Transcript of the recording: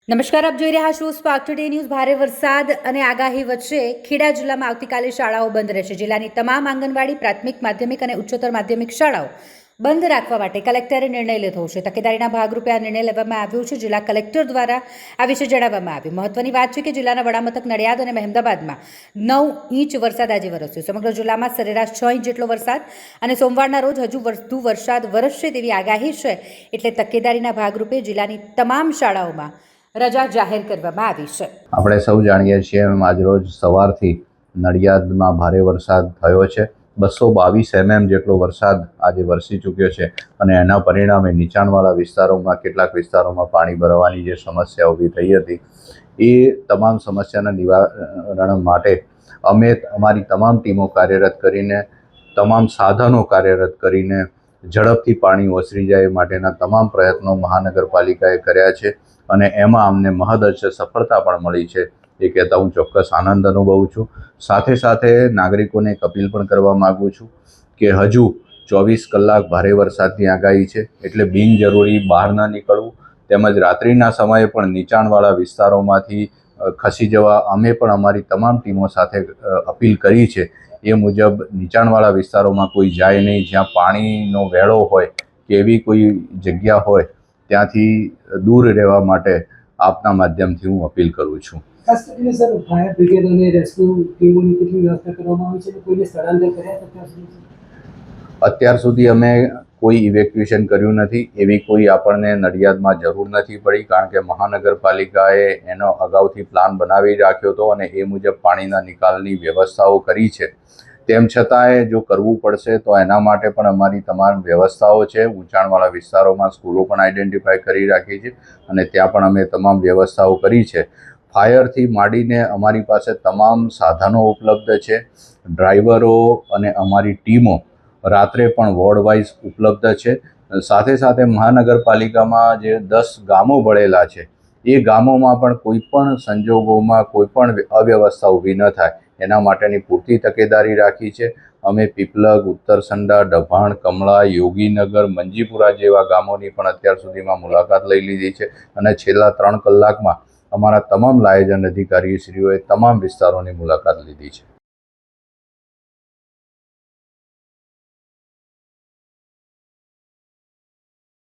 નમસ્કાર, આપ જોઈ રહ્યા છો સ્પાર્ક ટુડે ન્યૂઝ। ભારે વરસાદ અને આગાહી વચ્ચે ખેડા જિલ્લામાં આવતીકાલે શાળાઓ બંધ રહેશે। જિલ્લાની તમામ આંગણવાડી, પ્રાથમિક, માધ્યમિક અને ઉચ્ચતર માધ્યમિક શાળાઓ બંધ રાખવા માટે કલેક્ટરે નિર્ણય લીધો છે। તકેદારીના ભાગરૂપે આ નિર્ણય લેવામાં આવ્યો છે। જિલ્લા કલેક્ટર દ્વારા આ વિશે જણાવવામાં આવ્યું। મહત્વની વાત છે કે જિલ્લાના વડામથક નડિયાદ અને મહેમદાબાદમાં 9 ઇંચ વરસાદ આજે વરસ્યો। સમગ્ર જિલ્લામાં સરેરાશ 6 ઇંચ જેટલો વરસાદ અને સોમવારના રોજ હજુ વધુ વરસાદ વરસશે તેવી આગાહી છે। એટલે તકેદારીના ભાગરૂપે જિલ્લાની તમામ શાળાઓમાં રજા જાહેર કરવામાં આવી છે। આપણે સૌ જાણીએ છીએ એમ આજરોજ સવારથી નડિયાદમાં ભારે વરસાદ થયો છે। 222 mm જેટલો વરસાદ આજે વરસી ચૂક્યો છે અને એના પરિણામે નીચાણવાળા વિસ્તારોમાં કેટલાક વિસ્તારોમાં પાણી ભરાવાની જે સમસ્યા ઊભી થઈ હતી એ તમામ સમસ્યાના નિવારણ માટે અમે અમારી તમામ ટીમો કાર્યરત કરીને, તમામ સાધનો કાર્યરત કરીને ઝડપથી પાણી ઓસરી જાય માટેના તમામ પ્રયત્નો મહાનગરપાલિકાએ કર્યા છે અને એમાં અમને મહદઅંશે સફળતા પણ મળી છે। એ કહેતા હું ચોક્કસ આનંદ અનુભવું છું। સાથે સાથે નાગરિકોને એક અપીલ પણ કરવા માગું છું કે હજુ 24 કલાક ભારે વરસાદની આગાહી છે, એટલે બિનજરૂરી બહાર ન નીકળવું, તેમજ રાત્રિના સમયે પણ નીચાણવાળા વિસ્તારોમાંથી ખસી જવા અમે પણ અમારી તમામ ટીમો સાથે અપીલ કરી છે। એ મુજબ નીચાણવાળા વિસ્તારોમાં કોઈ જાય નહીં। જ્યાં પાણીનો વેળો હોય કે એવી કોઈ જગ્યા હોય ત્યાંથી દૂર રહેવા માટે આપના માધ્યમથી હું અપીલ કરું છું। ખાસ કરીને સર, ફાયર બ્રિગેડ અને રેસ્ક્યુ ટીમોની કેટલી વ્યવસ્થા કરવામાં આવી છે અને કોઈને સ્થળાંતર કર્યા અત્યાર સુધી અમે કોઈ ઇવેક્યુએશન કર્યું નથી। એવી કોઈ આપણને નડિયાદમાં જરૂર નથી પડી, કારણ કે મહાનગરપાલિકાએ એનો અગાઉથી પ્લાન બનાવી રાખ્યો હતો અને એ મુજબ પાણીના નિકાલની વ્યવસ્થાઓ કરી છે। તેમ છતાંય જો કરવું પડશે તો એના માટે પણ અમારી તમામ વ્યવસ્થાઓ છે। ઊંચાણવાળા વિસ્તારોમાં સ્કૂલો પણ આઈડેન્ટિફાઈ કરી રાખી છે અને ત્યાં પણ અમે તમામ વ્યવસ્થાઓ કરી છે। ફાયરથી માંડીને અમારી પાસે તમામ સાધનો ઉપલબ્ધ છે। ડ્રાઈવરો અને અમારી ટીમો રાત્રે પણ વોર્ડ વાઇઝ ઉપલબ્ધ છે। સાથે સાથે મહાનગરપાલિકામાં જે 10 ગામો ભળેલા છે એ ગામોમાં પણ કોઈ પણ સંજોગોમાં કોઈ પણ અવ્યવસ્થા ઊભી ન થાય એના માટેની પૂરતી તકેદારી રાખી છે। અમે પીપલગ, ઉત્તરસંડા, ડભાણ, કમળા, યોગીનગર, મંજીપુરા જેવા ગામોની પણ અત્યાર સુધીમાં મુલાકાત લઈ લીધી છે અને છેલ્લા 3 કલાકમાં અમારા તમામ લાયજન અધિકારીશ્રીઓએ તમામ વિસ્તારોની મુલાકાત લીધી છે।